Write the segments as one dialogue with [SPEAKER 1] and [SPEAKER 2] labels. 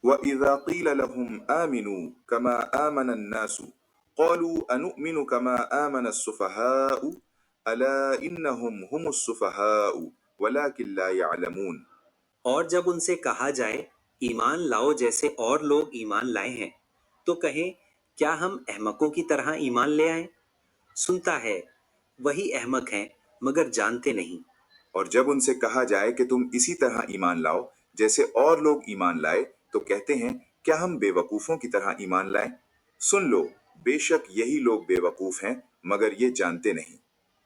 [SPEAKER 1] وَإِذَا قِيلَ لَهُمْ آمِنُوا كَمَا آمَنَ النَّاسُ قَالُوا أَنُؤْمِنُ كَمَا آمَنَ السُّفَهَاءُ أَلَا إِنَّهُمْ هُمُ السُّفَهَاءُ وَلَكِنْ لَا يَعْلَمُونَ۔
[SPEAKER 2] اور جب ان سے کہا جائے ایمان لاؤ جیسے اور لوگ ایمان لائے ہیں تو کہیں کیا ہم احمقوں کی طرح ایمان لے آئیں؟ سنتا ہے وہی احمق ہیں مگر جانتے نہیں۔
[SPEAKER 1] اور جب ان سے کہا جائے کہ تم اسی طرح ایمان لاؤ جیسے اور لوگ ایمان لائے تو کہتے ہیں کیا ہم بے وقوفوں کی طرح ایمان لائیں؟ سن لو بے شک یہی لوگ بے وقوف ہیں مگر یہ جانتے نہیں۔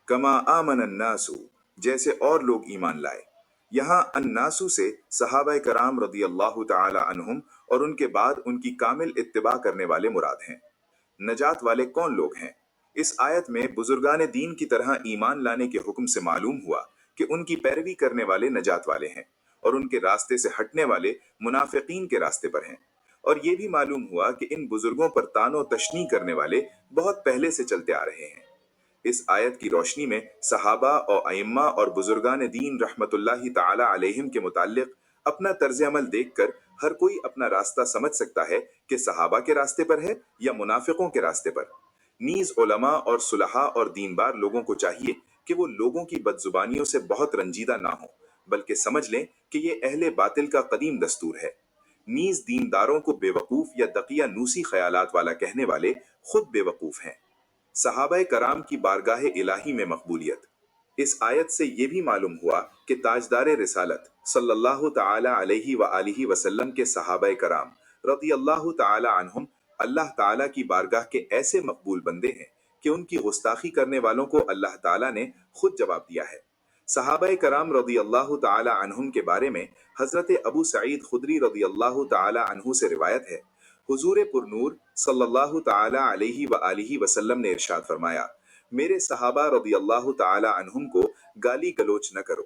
[SPEAKER 1] کما آمن الناس، جیسے اور لوگ ایمان لائے۔ یہاں الناسو سے صحابہ کرام رضی اللہ تعالی عنہم اور ان کے بعد ان کی کامل اتباع کرنے والے مراد ہیں۔ نجات والے کون لوگ ہیں؟ اس آیت میں بزرگان دین کی طرح ایمان لانے کے حکم سے معلوم ہوا کہ ان کی پیروی کرنے والے نجات والے ہیں اور ان کے راستے سے ہٹنے والے منافقین کے راستے پر ہیں۔ اور یہ بھی معلوم ہوا کہ ان بزرگوں پر طعن و تشنیع کرنے والے بہت پہلے سے چلتے آ رہے ہیں۔ اس آیت کی روشنی میں صحابہ اور ائمہ اور بزرگان دین رحمت اللہ تعالی علیہم کے متعلق اپنا طرز عمل دیکھ کر ہر کوئی اپنا راستہ سمجھ سکتا ہے کہ صحابہ کے راستے پر ہے یا منافقوں کے راستے پر۔ نیز علماء اور صلحاء اور دینبار لوگوں کو چاہیے کہ وہ لوگوں کی بدزبانیوں سے بہت رنجیدہ نہ ہوں، بلکہ سمجھ لیں کہ یہ اہل باطل کا قدیم دستور ہے۔ نیز دینداروں کو بے وقوف یا دقیہ نوسی خیالات والا کہنے والے خود بے وقوف ہیں۔ صحابہ کرام کی بارگاہ الہی میں مقبولیت۔ اس آیت سے یہ بھی معلوم ہوا کہ تاجدار رسالت صلی اللہ تعالی علیہ وآلہ وسلم کے صحابہ کرام رضی اللہ تعالی عنہم اللہ تعالیٰ کی بارگاہ کے ایسے مقبول بندے ہیں کہ ان کی گستاخی کرنے والوں کو اللہ تعالیٰ نے خود جواب دیا ہے۔ صحابہ کرام رضی اللہ تعالی عنہم کے بارے میں حضرت ابو سعید خدری رضی اللہ تعالی عنہ سے روایت ہے، حضور پر نور صلی اللہ تعالی علیہ وآلہ وسلم نے ارشاد فرمایا، میرے صحابہ رضی اللہ تعالی عنہم کو گالی گلوچ نہ کرو۔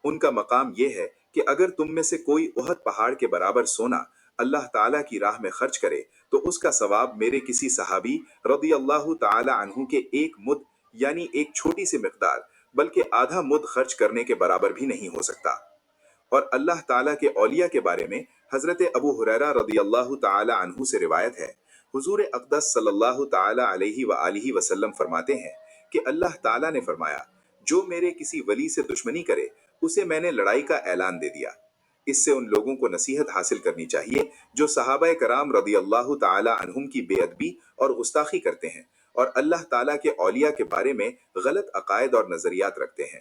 [SPEAKER 1] ان کا مقام یہ ہے کہ اگر تم میں سے کوئی احد پہاڑ کے برابر سونا اللہ تعالیٰ کی راہ میں خرچ کرے تو اس کا ثواب میرے کسی صحابی رضی اللہ تعالی عنہ کے ایک مد یعنی ایک چھوٹی سی مقدار بلکہ آدھا مد خرچ کرنے کے برابر بھی نہیں ہو سکتا۔ اور اللہ تعالیٰ کے اولیاء کے بارے میں حضرت ابو ہریرہ رضی اللہ تعالی عنہ سے روایت ہے، حضور اقدس صلی اللہ تعالی علیہ وآلہ وسلم فرماتے ہیں کہ اللہ تعالیٰ نے فرمایا، جو میرے کسی ولی سے دشمنی کرے اسے میں نے لڑائی کا اعلان دے دیا۔ اس سے ان لوگوں کو نصیحت حاصل کرنی چاہیے جو صحابہ کرام رضی اللہ تعالی عنہم کی بے ادبی اور گستاخی کرتے ہیں اور اللہ تعالیٰ کے اولیاء کے بارے میں غلط عقائد اور نظریات رکھتے ہیں۔